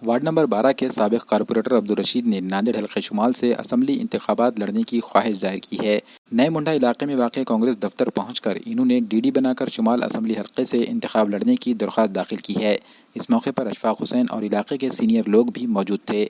Ward number 12 के साबिक corporator Abdul Rashid ने नांदेड़ हल्के शुमाल से असम्बली इंतखाबात लड़ने की ख्वाहिश जाहिर की है। नए मुंडा इलाके में वाक़ कांग्रेस दफ्तर पहुंचकर इन्होंने डीडी बनाकर शुमाल असम्बली हल्के से इंतखाब लड़ने की दरख्वास्त दाखिल की है। इस मौके पर अशफाक हुसैन और इलाके के सीनियर लोग भी मौजूद थे।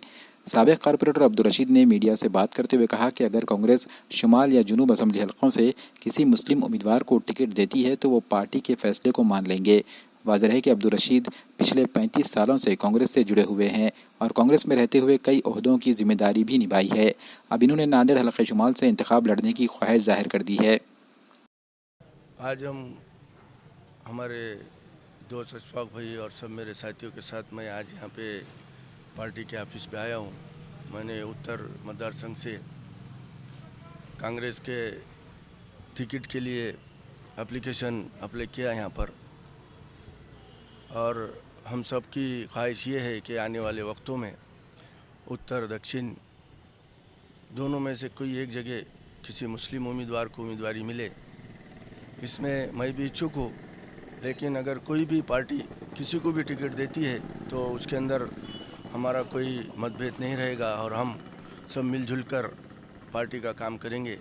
साबिक कारपोरेटर अब्दुल रशीद ने मीडिया से बात करते हुए कहा कि अगर कांग्रेस शुमाल या जुनूब असम्बली हल्कों से किसी मुस्लिम उम्मीदवार को टिकट देती है तो वो पार्टी के फैसले को मान लेंगे। वाज़ेह है कि अब्दुल रशीद पिछले 35 सालों से कांग्रेस से जुड़े हुए हैं और कांग्रेस में रहते हुए कई ओहदों की जिम्मेदारी भी निभाई है। अब इन्होंने नांदेड़ हल्के शुमाल से इंतखाब लड़ने की ख्वाहिश जाहिर कर दी है। आज हम हमारे दोस्त अशफाक भाई और सब मेरे साथियों के साथ मैं आज यहाँ पे पार्टी के ऑफिस पे आया हूँ। मैंने उत्तर मतदार संघ से कांग्रेस के टिकट के लिए एप्लीकेशन अप्लाई किया यहाँ पर, और हम सब की ख्वाहिश ये है कि आने वाले वक्तों में उत्तर दक्षिण दोनों में से कोई एक जगह किसी मुस्लिम उम्मीदवार को उम्मीदवारी मिले। इसमें मैं भी इच्छुक हूँ, लेकिन अगर कोई भी पार्टी किसी को भी टिकट देती है तो उसके अंदर हमारा कोई मतभेद नहीं रहेगा और हम सब मिलजुल कर पार्टी का काम करेंगे।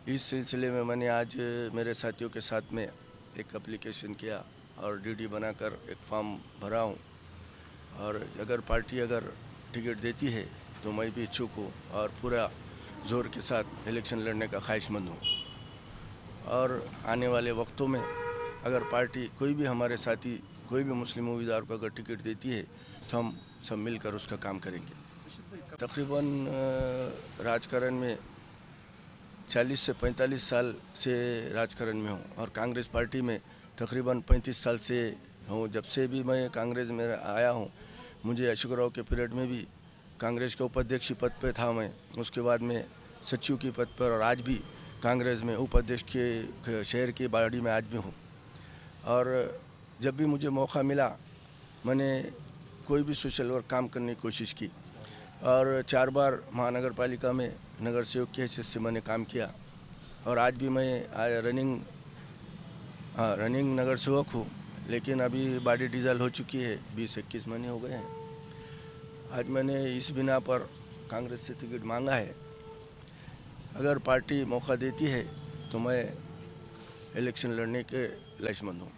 इस सिलसिले में मैंने आज मेरे साथियों के साथ में एक एप्लीकेशन किया और डीडी बनाकर एक फॉर्म भरा हूँ, और अगर पार्टी टिकट देती है तो मैं भी इच्छुक हूँ और पूरा ज़ोर के साथ इलेक्शन लड़ने का ख्वाहिशमंद हूँ। और आने वाले वक्तों में अगर पार्टी कोई भी हमारे साथी कोई भी मुस्लिम उम्मीदवार को अगर टिकट देती है तो हम सब मिलकर उसका काम करेंगे। तकरीबन राजकारण में 40 से 45 साल से राजकारण में हूँ और कांग्रेस पार्टी में तकरीबन 35 साल से हूँ। जब से भी मैं कांग्रेस में आया हूँ, मुझे अशोक राव के पीरियड में भी कांग्रेस के उपाध्यक्ष पद पे था मैं, उसके बाद में सचिव के पद पर, और आज भी कांग्रेस में उपाध्यक्ष के शहर की बॉडी में आज भी हूँ। और जब भी मुझे मौका मिला मैंने कोई भी सोशल वर्क काम करने की कोशिश की, और 4 बार महानगर पालिका में नगर सेवक की हैसियत से मैंने काम किया, और आज भी मैं रनिंग नगर सेवक हूँ। लेकिन अभी बॉडी डीजल हो चुकी है, 20-21 महीने हो गए हैं। आज मैंने इस बिना पर कांग्रेस से टिकट मांगा है। अगर पार्टी मौका देती है तो मैं इलेक्शन लड़ने के लायशमंद हूँ।